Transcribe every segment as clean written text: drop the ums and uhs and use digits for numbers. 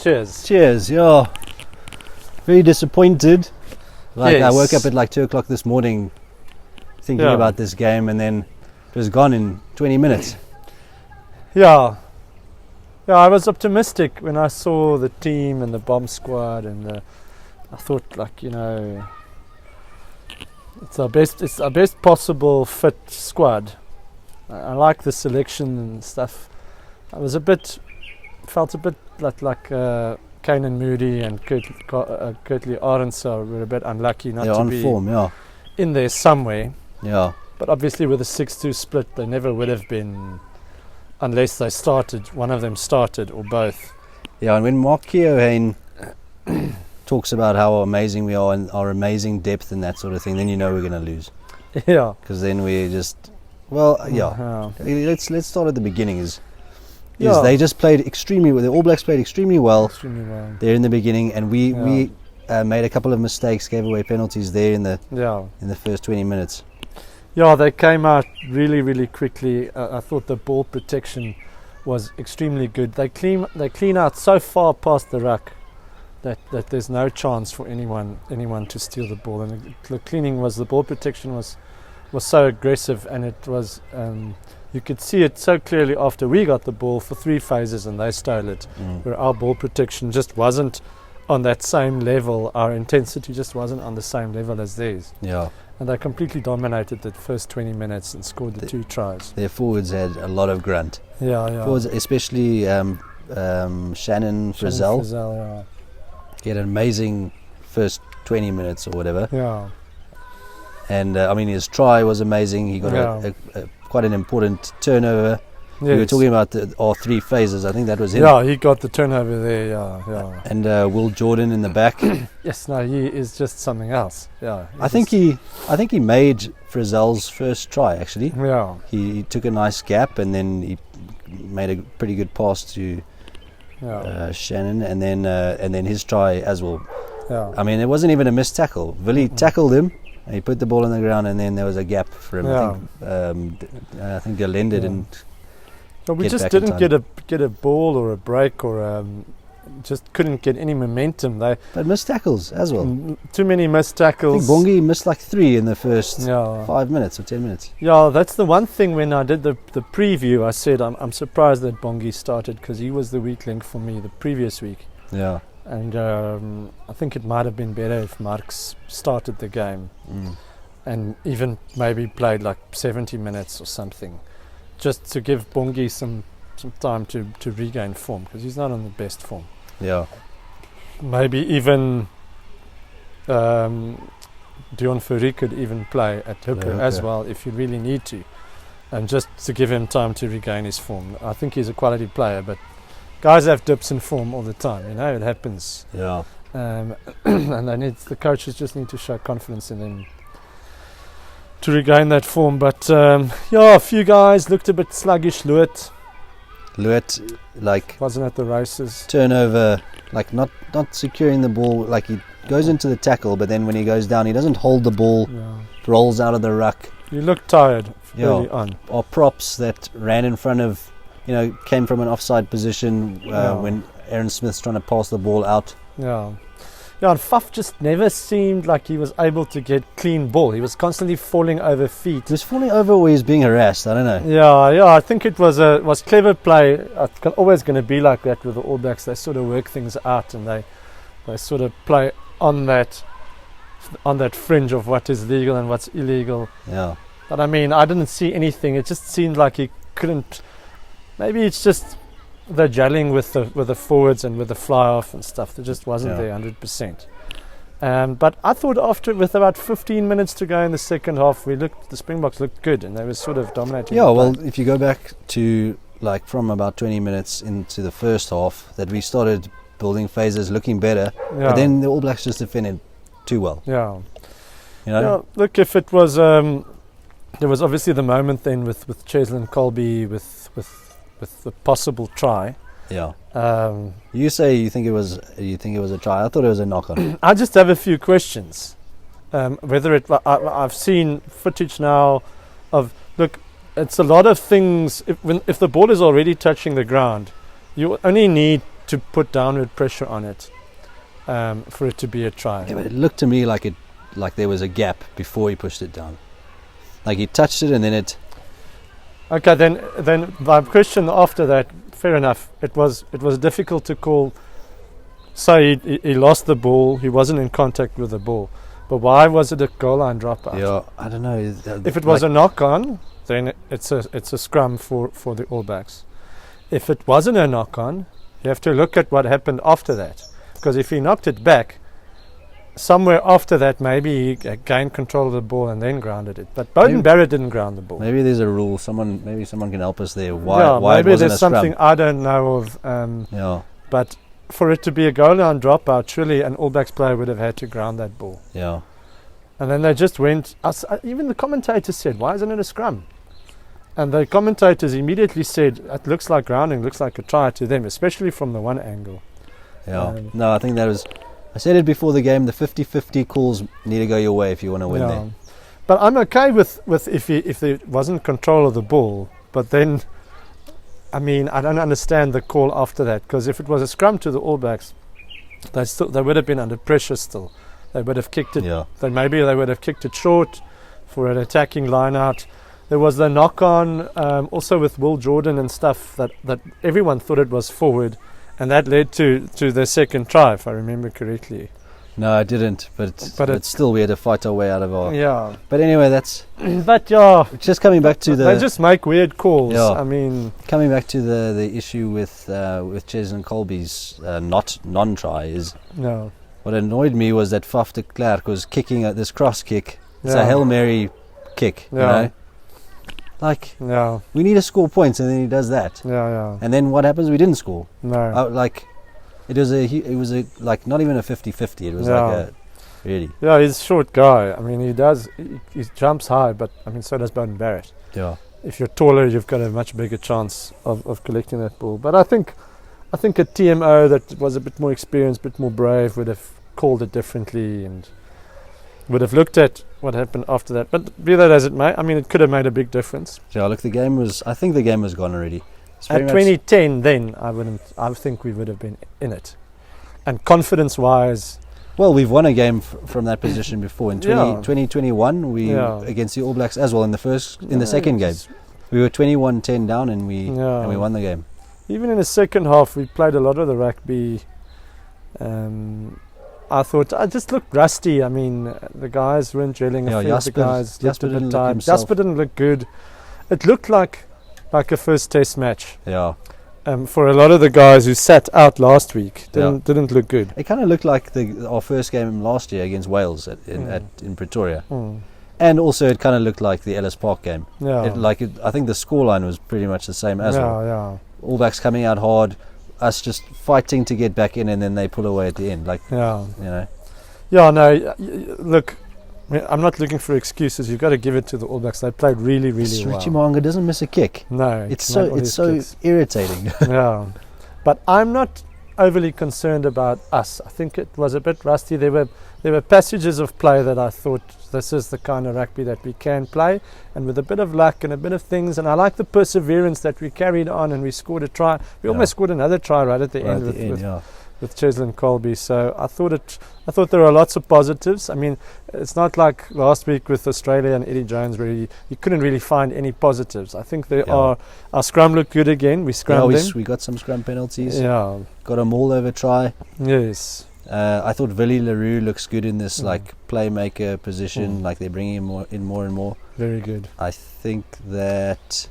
Cheers. Cheers. Yeah. Very disappointed. Like, Yes. I woke up at like 2 o'clock this morning thinking about this game, and then it was gone in 20 minutes. Yeah, I was optimistic when I saw the team and the bomb squad, and I thought, like, it's our best possible fit squad. I like the selection and stuff. I was felt a bit like Kane Moody and Kurtley Arendse were a bit unlucky not to be form, in there somewhere. Yeah. But obviously with a 6-2 split, they never would have been, unless one of them started, or both. Yeah, and when Mark Keohane talks about how amazing we are and our amazing depth and that sort of thing, then you know we're going to lose. Yeah. Because then we just, let's start at the beginning. Is they just played extremely well. The All Blacks played extremely well there in the beginning, and we made a couple of mistakes, gave away penalties there in the first 20 minutes. Yeah, they came out really, really quickly. I thought the ball protection was extremely good. They clean out so far past the ruck that there's no chance for anyone to steal the ball. And the ball protection was so aggressive, and it was you could see it so clearly after we got the ball for 3 phases and they stole it, where our ball protection just wasn't on that same level. Our intensity just wasn't on the same level as theirs. Yeah. And they completely dominated the first 20 minutes and scored the 2 tries. Their forwards had a lot of grunt. Yeah. Forwards, especially Shannon Frizzell. He had an amazing first 20 minutes or whatever. Yeah. And his try was amazing. He got a quite an important turnover. Yes. We were talking about our 3 phases. I think that was him. Yeah, he got the turnover there. Yeah. And Will Jordan in the back. Yes, no, he is just something else. Yeah. I think he made Frizzell's first try actually. Yeah. He took a nice gap, and then he made a pretty good pass to Shannon, and then his try as well. Yeah. I mean, it wasn't even a missed tackle. Willie tackled him, and he put the ball on the ground, and then there was a gap for him. I think Galenda didn't. But we just didn't get a ball or a break, or just couldn't get any momentum. But missed tackles as well. Too many missed tackles. I think Bongi missed like 3 in the first 5 minutes or 10 minutes. Yeah, that's the one thing. When I did the preview, I said I'm surprised that Bongi started, because he was the weak link for me the previous week. Yeah. And I think it might have been better if Marx started the game and even maybe played like 70 minutes or something, just to give Bongi some time to regain form, because he's not on the best form. Yeah. Maybe even Dion Fourie could even play at hooker as well if you really need to, and just to give him time to regain his form. I think he's a quality player, but guys have dips in form all the time, it happens. Yeah. And the coaches just need to show confidence in them to regain that form. But a few guys looked a bit sluggish. Luet wasn't at the races. Turnover, like not securing the ball. Like he goes into the tackle, but then when he goes down, he doesn't hold the ball. Rolls out of the ruck. He looked tired early on. Or props that ran in front of, came from an offside position when Aaron Smith's trying to pass the ball out. Yeah, and Faf just never seemed like he was able to get clean ball. He was constantly falling over feet. He was falling over, or he was being harassed. I don't know. Yeah. I think it was clever play. It's always going to be like that with the All Blacks. They sort of work things out, and they sort of play on that fringe of what is legal and what's illegal. Yeah. But I mean, I didn't see anything. It just seemed like he couldn't. Maybe it's just the gelling with the forwards and with the fly off and stuff. That just wasn't there 100%. But I thought with about 15 minutes to go in the second half, the Springboks looked good, and they were sort of dominating. Yeah, well, if you go back to like from about 20 minutes into the first half, that we started building phases, looking better, but then the All Blacks just defended too well. Yeah. Yeah, look, if it was there was obviously the moment then with Cheslin Colby with the possible try. Yeah. You say you think it was a try. I thought it was a knock on. I just have a few questions. I've seen footage now of, look, it's a lot of things. If the ball is already touching the ground, you only need to put downward pressure on it for it to be a try. Yeah, but it looked to me like there was a gap before he pushed it down. Like he touched it and then it. Okay, then my question after that, fair enough. It was difficult to call. Say he lost the ball. He wasn't in contact with the ball. But why was it a goal line dropout? Yeah, I don't know. If it was a knock on, then it's a scrum for the All Blacks. If it wasn't a knock on, you have to look at what happened after that. Because if he knocked it back, somewhere after that, maybe he gained control of the ball and then grounded it. But Beauden Barrett didn't ground the ball. Maybe there's a rule. Maybe someone can help us there. Why maybe it wasn't there's a scrum? something I don't know of. But for it to be a goal line dropout, surely an All Blacks player would have had to ground that ball. Yeah. And then they just went. Even the commentators said, "Why isn't it a scrum?" And the commentators immediately said, "It looks like grounding, looks like a try to them, especially from the one angle." Yeah. No, I think that was. I said it before the game. The 50-50 calls need to go your way if you want to win there. But I'm okay with if there wasn't control of the ball. But then, I mean, I don't understand the call after that, because if it was a scrum to the All Blacks, they would have been under pressure still. They would have kicked it. Yeah. Then maybe they would have kicked it short for an attacking line out. There was the knock on also with Will Jordan and stuff that everyone thought it was forward, and that led to their second try, if I remember correctly. No, I didn't, but still we had to fight our way out of our. Yeah. But anyway, that's. But yeah. Just coming back to they just make weird calls. Yeah. I mean. Coming back to the issue with Cheslin Colby's non-try is. No. What annoyed me was that Faf de Klerk was kicking at this cross kick. It's a Hail Mary kick, you know. Like, we need to score points, and then he does that. Yeah. And then what happens? We didn't score. No. It was a like not even a 50-50. It was like a really. Yeah, he's a short guy. I mean, he jumps high, but I mean, so does Beauden Barrett. Yeah. If you're taller, you've got a much bigger chance of collecting that ball. But I think a TMO that was a bit more experienced, a bit more brave, would have called it differently and would have looked at what happened after that. But be that as it may, I mean, it could have made a big difference. Yeah, look, I think the game was gone already. At 2010, then I think we would have been in it. And confidence-wise, well, we've won a game from that position before. In 2021, we against the All Blacks as well in the second game, we were 21-10 down and we won the game. Even in the second half, we played a lot of the rugby. I thought I just looked rusty. I mean, the guys weren't gelling. I think the guys looked a bit tired. Jasper didn't look good. It looked like a first test match. Yeah. For a lot of the guys who sat out last week, didn't look good. It kind of looked like our first game last year against Wales in Pretoria. Mm. And also it kind of looked like the Ellis Park game. Yeah. I think the scoreline was pretty much the same as well. Yeah. All Blacks coming out hard, us just fighting to get back in, and then they pull away at the end. You know. Yeah, no, look, I'm not looking for excuses. You've got to give it to the All Blacks. They played really, really well. Richie Mo'unga doesn't miss a kick. No. It's so irritating. Yeah. But I'm not overly concerned about us. I think it was a bit rusty. There were passages of play that I thought this is the kind of rugby that we can play, and with a bit of luck and a bit of things, and I like the perseverance that we carried on, and we scored a try. We almost scored another try right at the end with Cheslin Colby. So I thought there were lots of positives. I mean, it's not like last week with Australia and Eddie Jones where you couldn't really find any positives. I think there are. Our scrum looked good again. We scrummed them. We got some scrum penalties. Yeah. Got a maul over try. Yes. I thought Willie Leroux looks good in this playmaker position. Like they're bringing him in more and more. Very good. I think that.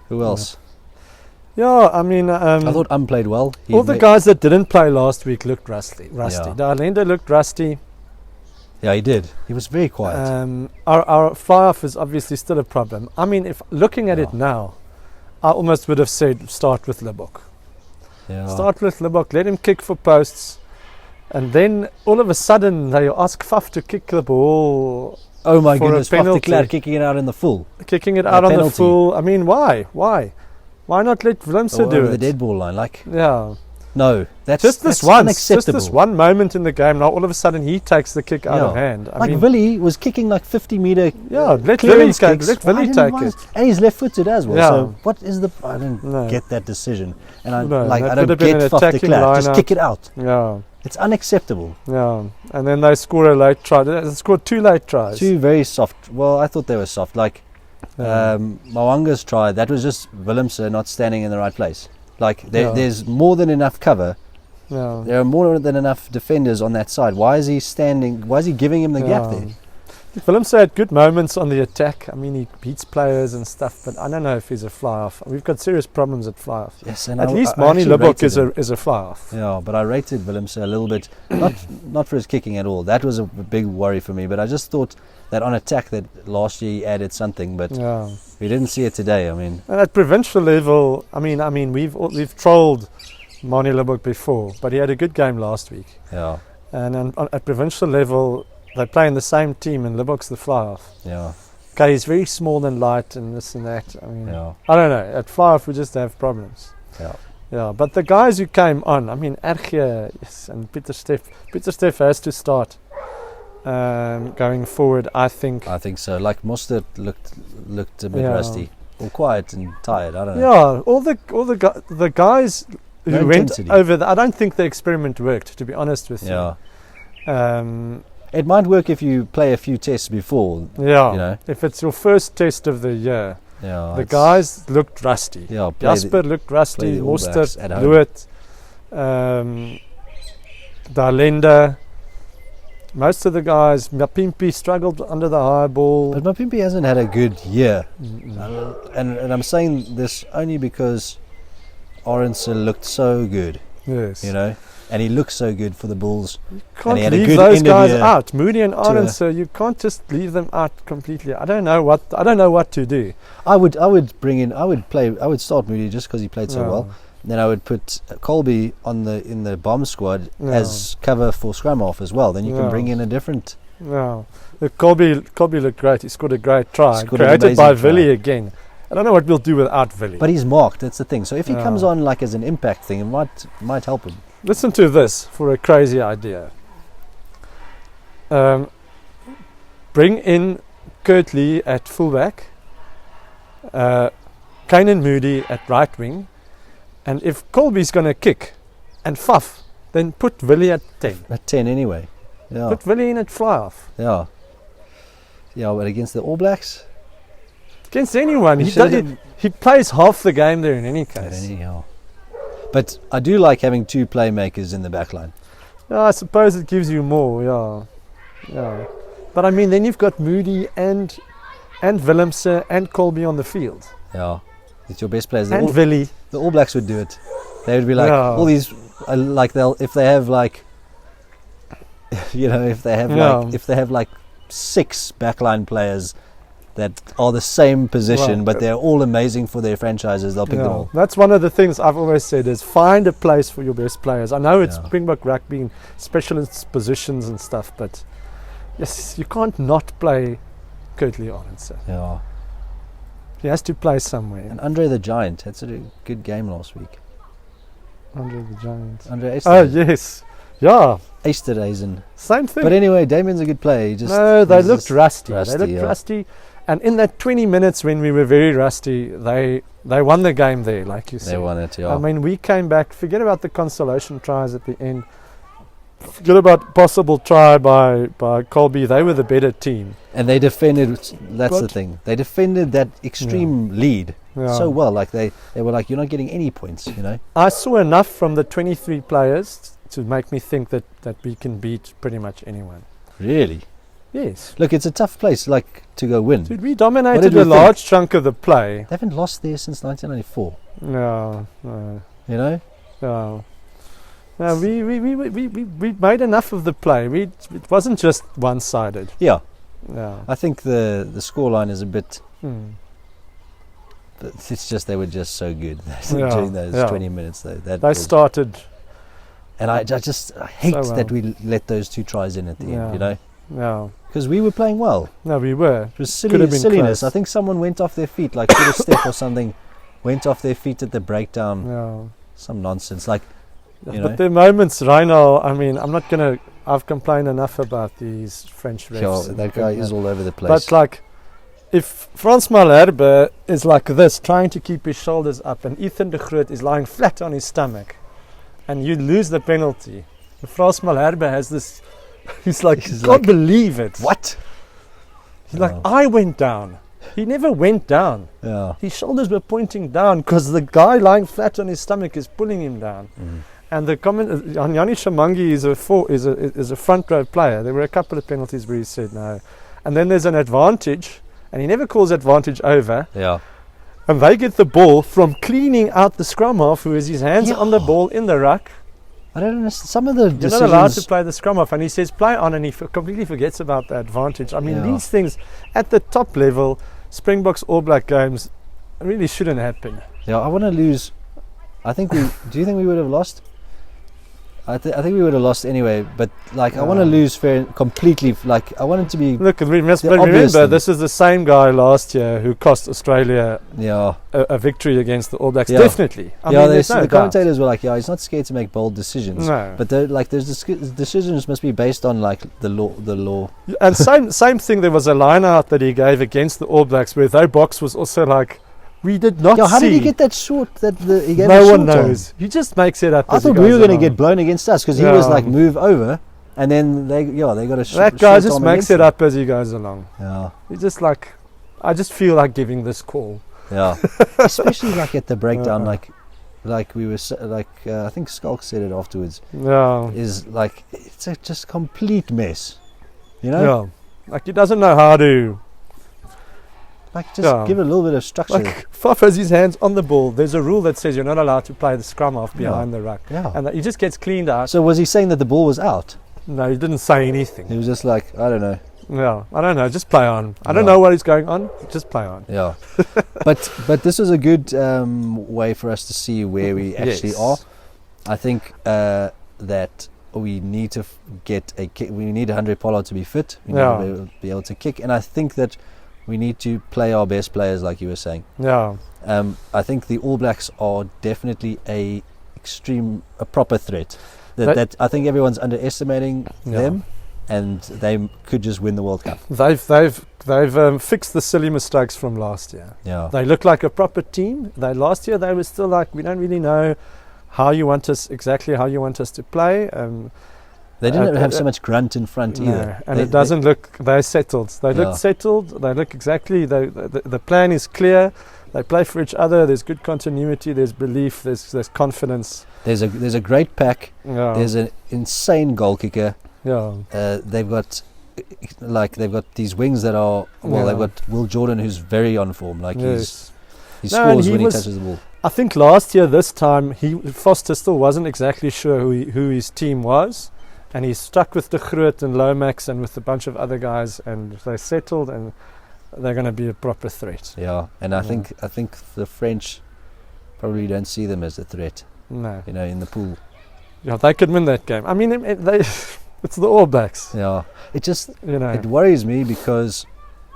Who else? Yeah, I mean, I thought played well. All the guys that didn't play last week looked rusty. Yeah. Darlenda looked rusty. Yeah, he did. He was very quiet. Our fire-off is obviously still a problem. I mean, if looking at it now, I almost would have said start with Lebok. Yeah. Start with Lebok, let him kick for posts, and then all of a sudden they ask Faf to kick the ball. Oh my goodness, Faf de Klerk kicking it out in the full. Kicking it out on the full. I mean, why? Why not let Vlimse do it? The dead ball line, Yeah. No, that's just that's unacceptable. Just this one moment in the game. Now all of a sudden he takes the kick out of hand. I mean, Willie was kicking like 50-meter. Yeah, let Willie take it. And he's left-footed as well. Yeah. So what is the? I didn't get that decision, and I don't get Faf de Klerk. Just kick it out. Yeah. It's unacceptable. Yeah, and then they score a late try. They scored 2 late tries. 2 very soft. Well, I thought they were soft. Like Mwanga's try, that was just Willemse not standing in the right place. Like there's more than enough cover. Yeah. There are more than enough defenders on that side. Why is he standing? Why is he giving him the gap there? Willemse had good moments on the attack. I mean, he beats players and stuff, but I don't know if he's a fly-off. We've got serious problems at fly-off. Yes, and at least Manie Libbok is a fly-off. Yeah, but I rated Willemse a little bit, not for his kicking at all. That was a big worry for me. But I just thought that on attack that last year he added something, but we didn't see it today. I mean, and at provincial level, I mean, we've trolled Manie Libbok before, but he had a good game last week. Yeah, and at provincial level, they play in the same team, and Libbok's the fly-off. Yeah. Okay, he's very small and light and this and that. I mean, I don't know. At fly-off, we just have problems. Yeah. Yeah, but the guys who came on, I mean, Erge, yes, and Peter Steff has to start going forward, I think. I think so. Like Mostert looked a bit rusty, or quiet and tired. I don't know. Yeah, all the guys who went over I don't think the experiment worked, to be honest with you. It might work if you play a few tests before. Yeah. You know? If it's your first test of the year. Yeah. The guys looked rusty. Yeah. Jasper looked rusty. Mostert, Lewitt, Dalenda. Most of the guys, Mapimpi struggled under the high ball. But Mapimpi hasn't had a good year. And I'm saying this only because Arendse looked so good. Yes. You know? And he looks so good for the Bulls. You can't leave those guys out. Moody and Arendse, you can't just leave them out completely. I don't know what to do. I would start Moody just because he played so well. Then I would put Colby in the bomb squad as cover for scrum half as well. Then you can bring in a different. Yeah, Colby looked great. He scored a great try, created by Willie again. I don't know what we'll do without Willie. But he's marked. That's the thing. So if he comes on like as an impact thing, it might help him. Listen to this for a crazy idea. Bring in Kurt Lee at fullback, Kanan Moody at right wing, and if Colby's going to kick and Faf, then put Willie at 10. At 10 anyway. Yeah. Put Willie in at fly-off. Yeah. Yeah, but against the All Blacks? Against anyone. He plays half the game there in any case. Anyhow. But I do like having 2 playmakers in the back line. Yeah, I suppose it gives you more, yeah. But I mean, then you've got Moody and Willemse and Colby on the field. Yeah. It's your best players. And Willie. The All Blacks would do it. They would be like, all these, if they have like, if they have like 6 backline players that are the same position, but they're all amazing for their franchises, they'll pick them all. That's one of the things I've always said is find a place for your best players. I know it's Springbok Rugby and specialist positions and stuff, but yes, you can't not play Kurtley Arendse. Yeah. He has to play somewhere. And Andre the Giant had such a good game last week. Andre the Giant. Andre Easterhuizen. Oh, yes. Yeah. Easterhuizen. Same thing. But anyway, Damien's a good player. They looked rusty. They looked rusty. And in that 20 minutes when we were very rusty, they won the game there, like you said. They won it, yeah. I mean, we came back. Forget about the consolation tries at the end. Forget about possible try by Colby. They were the better team. And they defended, that's the thing. They defended that extreme lead so well. Like they were like, you're not getting any points, I saw enough from the 23 players to make me think that we can beat pretty much anyone. Really? Yes. Look, it's a tough place, to go win. Dude, we dominated a large chunk of the play. They haven't lost there since 1994. No. No. No, we made enough of the play. It wasn't just one-sided. Yeah. Yeah. I think the scoreline is a bit. It's just they were just so good during those 20 minutes. They started. And I hate that we let those 2 tries in at the end. Yeah. Because we were playing well. No, we were. It was silliness. Close. I think someone went off their feet, like Peter Step or something, went off their feet at the breakdown. Yeah. Some nonsense. Like, But there are moments, Reinal, I mean, I've complained enough about these French refs. Sure, that guy is all over the place. But like, if Frans Malherbe is like this, trying to keep his shoulders up, and Ethan de Groot is lying flat on his stomach, and you lose the penalty, Frans Malherbe has this, he's can't believe it. What? He's like, I went down. He never went down. Yeah. His shoulders were pointing down because the guy lying flat on his stomach is pulling him down. And the comment, Yanni Shamangi is a front row player. There were a couple of penalties where he said no. And then there's an advantage, and he never calls advantage over. Yeah. And they get the ball from cleaning out the scrum half, who has his hands on the ball in the ruck. I don't understand. Some of the decisions... You're not allowed to play the scrum half, and he says play on, and he completely forgets about the advantage. I mean, these things at the top level, Springboks All Black games, really shouldn't happen. Yeah, I want to lose. Do you think we would have lost? I think we would have lost anyway, but like I want to lose completely. Like I want it to be. Look, we must remember this is the same guy last year who cost Australia a victory against the All Blacks. Definitely. I mean, the commentators were like, he's not scared to make bold decisions. No, but those decisions must be based on like the law. And same thing. There was a line out that he gave against the All Blacks where their box was also like. We did not see. How did he get that short? He gave no one knows. He just makes it up. I thought we were going to get blown against us because he was like move over, and then they got a that guy just makes it up as he goes along. Yeah, he's just like, I just feel like giving this call. Yeah, especially like at the breakdown, like we were I think Skulk said it afterwards. Yeah, is like it's a just complete mess. You know. Yeah, like he doesn't know how to. Like just give it a little bit of structure. Like Faf has his hands on the ball. There's a rule that says you're not allowed to play the scrum half behind the ruck. Yeah. And he just gets cleaned out. So was he saying that the ball was out? No, he didn't say anything. He was just like, I don't know. Yeah, I don't know. Just play on. I don't know what is going on. Just play on. Yeah. but this was a good way for us to see where we actually are. I think that we need to get a kick. We need Andre Pollard to be fit. We need to be able to kick. And I think that we need to play our best players, like you were saying. Yeah. I think the All Blacks are definitely a proper threat. That I think everyone's underestimating them, and they could just win the World Cup. They've fixed the silly mistakes from last year. Yeah. They look like a proper team. Last year they were still like, we don't really know how you want us to play. They didn't have so much grunt in front either. And it doesn't look, they're settled. They look settled. They look exactly, the plan is clear. They play for each other. There's good continuity. There's belief. There's confidence. There's a great pack. Yeah. There's an insane goal kicker. Yeah. They've got these wings that are, they've got Will Jordan, who's very on form. Like he scores when he touches the ball. I think last year, this time, Foster still wasn't exactly sure who his team was. And he's stuck with De Groot and Lomax and with a bunch of other guys, and they settled, and they're going to be a proper threat. Yeah, and I think the French probably don't see them as a threat. No, in the pool. Yeah, they could win that game. I mean, it's the All Blacks. Yeah, it just it worries me because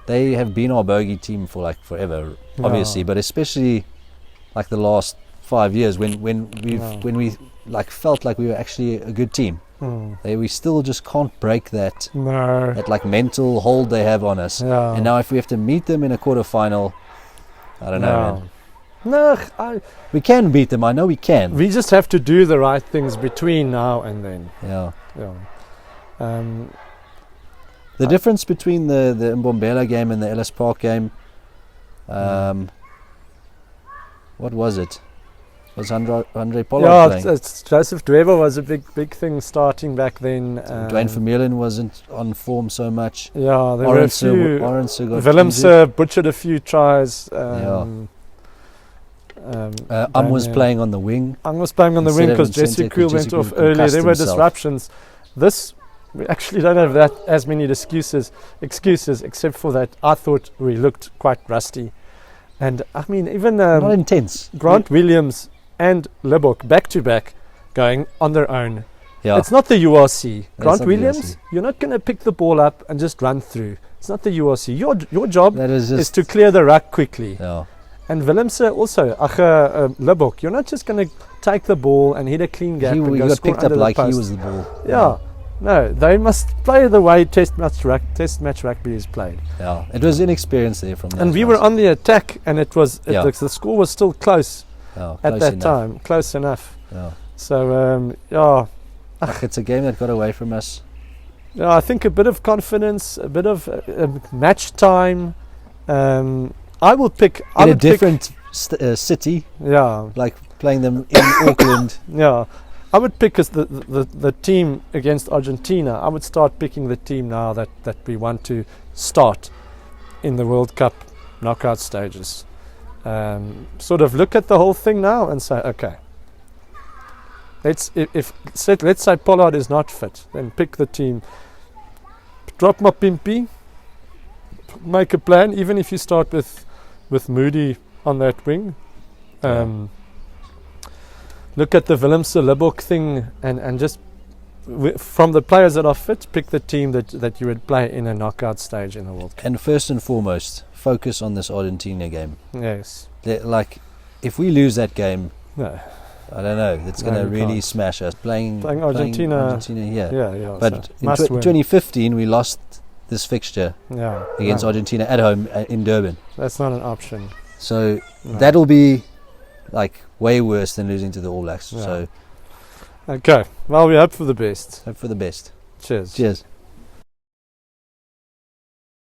they have been our bogey team for like forever, obviously, but especially like the last 5 years when we like felt like we were actually a good team. We still just can't break that like mental hold they have on us. And now if we have to meet them in a quarterfinal, I don't know, man. We can beat them. I know we can. We just have to do the right things between now and then. The difference between the Mbombela game and the Ellis Park game, what was it? Was Andre Pollard playing? Joseph Dweber was a big thing starting back then. Dwayne Vermeulen wasn't on form so much. Yeah, there were a few. Willems butchered a few tries. Was playing on the wing. Was playing on the wing because Jesse Kuhl went off early. There were disruptions. We actually don't have as many excuses, except for that I thought we looked quite rusty. And I mean, even not intense. Grant Williams and Lebok back to back going on their own. Yeah. It's not the URC. Grant Williams, you're not going to pick the ball up and just run through. It's not the URC. Your job is to clear the ruck quickly. Yeah. And Willemse also, Lebok, you're not just going to take the ball and hit a clean gap He and go got score picked under up the like post. he was the ball. Yeah. No, they must play the way test match rugby is played. Yeah, it was inexperience there from. And we were on the attack, and the score was still close at close that enough. time, close enough. Yeah. So It's a game that got away from us. yeah, I think a bit of confidence, a bit of match time. I will pick In a different city, yeah, like playing them in Auckland. yeah. I would pick as the team against Argentina. I would start picking the team now that we want to start in the World Cup knockout stages. Sort of look at the whole thing now and say, okay, let's say Pollard is not fit, then pick the team. Drop Mapimpi, make a plan, even if you start with Moody on that wing. Look at the Willemse Lebok thing and just from the players that are fit, pick the team that you would play in a knockout stage in the World Cup. And first and foremost, focus on this Argentina game. Yes. Like, if we lose that game, No. I don't know, it's going to really smash us. Playing Argentina here. Yeah. But so in 2015, we lost this fixture against no. Argentina at home in Durban. That's not an option. So No. that'll be like way worse than losing to the All Blacks. Yeah. So Okay. Well, we hope for the best. hope for the best. Cheers. Cheers.